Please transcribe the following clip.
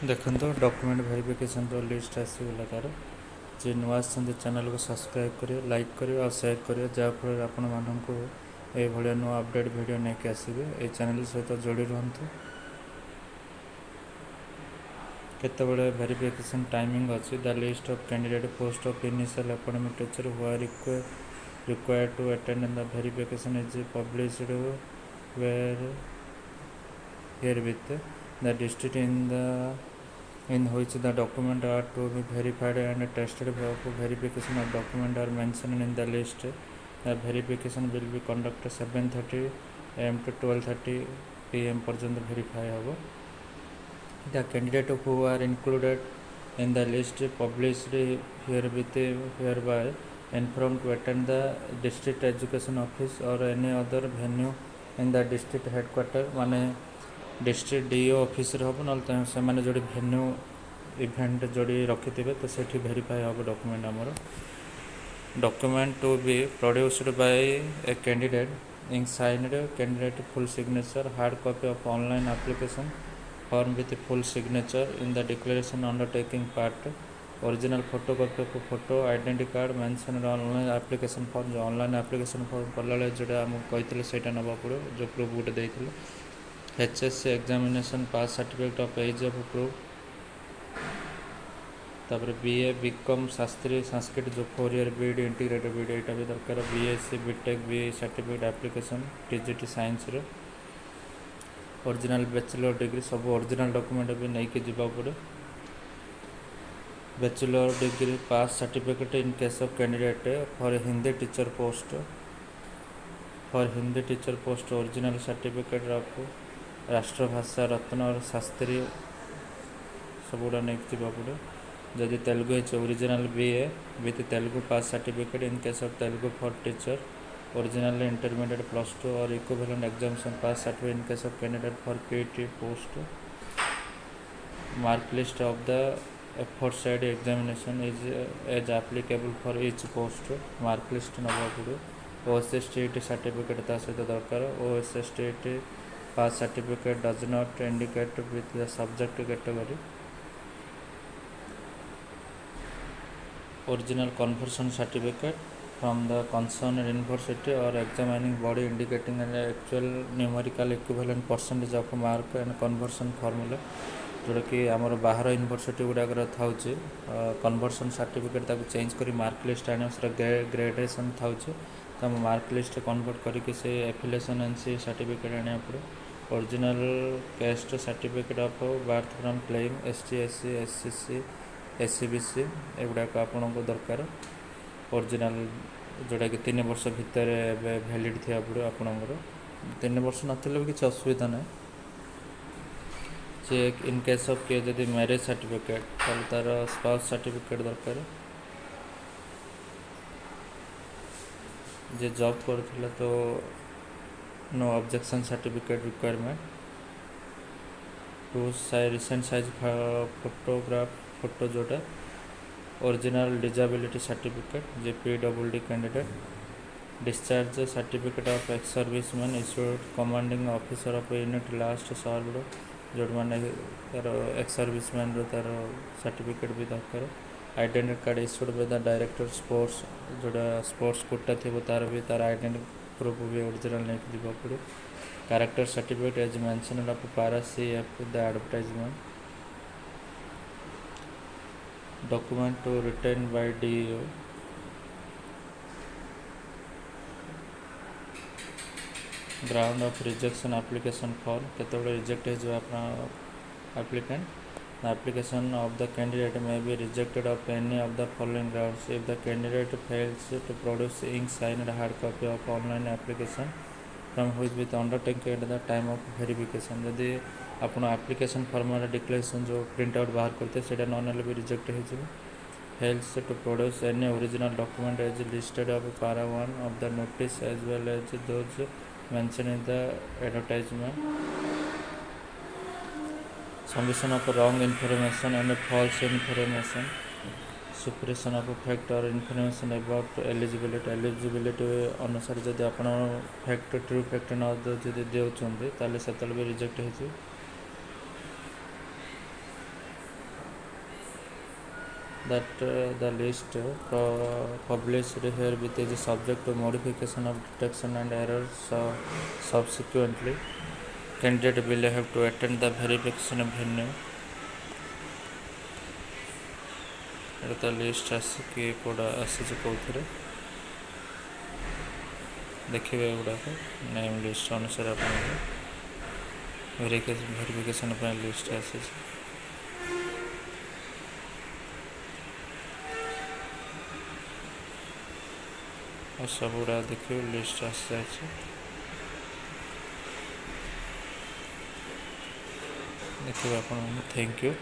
देखो document verification list आसगला तार जे नुआ चैनल को सब्सक्राइब करें, लाइक करें और शेयर करें जहाँफल आपण मानक ये नुआ अपडेट वीडियो नहीं कि आसवे ये चैनल सहित जोड़ी रुहतु। केतबले वेरिफिकेशन टाइमिंग अच्छी the list of candidate post of initial appointment teacher who are required to attend the verification is published where here with the district in which the document are to be verified and tested for verification of document are mentioned in the list. The verification will be conducted 7:30 am to 12:30 pm पर्यंत verify होगा. The candidate who are included in the list published hereby informed to attend the district education office or any other venue in the district headquarter माने district do office हम ना से जो venue event जोड़ी रखि थे तो से भेरीफाई हम डॉक्यूमेंट आमर document to be produced by a candidate in signed candidate full signature hard copy of online application form with full signature in the declaration undertaking part original photo copy of photo identity card mention online application form जो online application form कला जोटा आमको कही से ना पड़ो जो proof गोटे देते HSC examination pass certificate of age of proof तापर BA BCom शास्त्री संस्कृत जो 4 ईयर बीड इंटीग्रेटेड बीड यहाँ भी दरकार BSc BTech BA certificate application TGT science original bachelor degree सब ओरिजिनल डॉक्यूमेंट भी नहीं कि जीवा पड़े bachelor degree pass certificate in case of candidate for Hindi teacher post original certificate of राष्ट्रभाषा रत्न और शास्त्री सबुड़ा नहीं जीवा पड़े जदि तेलुगु है original BA with Telugu pass certificate in case of Telugu for teacher original intermediate +2 or equivalent examination pass certificate in case of candidate for PET post mark list of the aforesaid examination is as applicable for each post mark list नवा पड़े OSS TET certificate सहित दरकार OSS TET pass certificate does not indicate with the subject category original conversion certificate from the concerned university or examining body indicating an actual numerical equivalent percentage of mark and conversion formula जोटा कि आमर बाहर university गुड़ाक था conversion certificate change कर mark list आने ग्रेडेसन था तो mark list convert करके से एफिलिएशन एनसी सर्टिफिकेट आने पड़े original caste certificate of birth from claim ST SC SCC SCBC एगुड़ाक आपण को दरकार ओरिजिनल जोटा कि 3 वर्ष भितर वैलिड थी पड़े आपणकर 3 वर्ष नथिले भी किसी असुविधा ना चेक इन केस ऑफ किए जदि मैरिज सर्टिफिकेट तार स्पाउस सर्टिफिकेट दरकार जे जॉब कर तो no objection certificate requirement two recent size photo जोटा ओरिजिनल डिजेबिलिटी सर्टिफिकेट जे PWD candidate discharge certificate of ex serviceman issued commanding officer of unit last served जो मैंने तार एक्स सर्विसमैन तार सर्टिफिकेट भी दरकार identity card issued by the director sports जोटा sports quota थी तार भी तार आइडेंटिटी प्रूफ भी ओरिजिनल नहीं जीवा पड़े character certificate as mentioned of para CF the advertisement document to return by DEO ground of rejection application form केत रिजेक्ट हो applicant The application of the candidate may be rejected of any of the following grounds if the candidate fails to produce ink signed hard copy of online application from which with undertaken at the time of verification. जदि आपण application form declaration जो print out बाहर करते से non भी reject हो fails to produce any original document as listed of para 1 of the notice as well as those mentioned in the advertisement. Submission of wrong information and false information, suppression of fact or information about eligibility अनुसार जदि आपण fact true fact न जदि देउछन्ते ताले सेतल भी reject हो that the list published here with is subject to modification of detection and errors. So subsequently, candidate will have to attend the verification venue. The list आसिकी कोड़ा आसी कौन देखिए गुड़ाक नेम लिस्ट अनुसार आप भेरिफिकेशन लिस्ट आसी सब गुड़ा देखिए लिस्ट आसी जाए देखिए आप थैंक यू।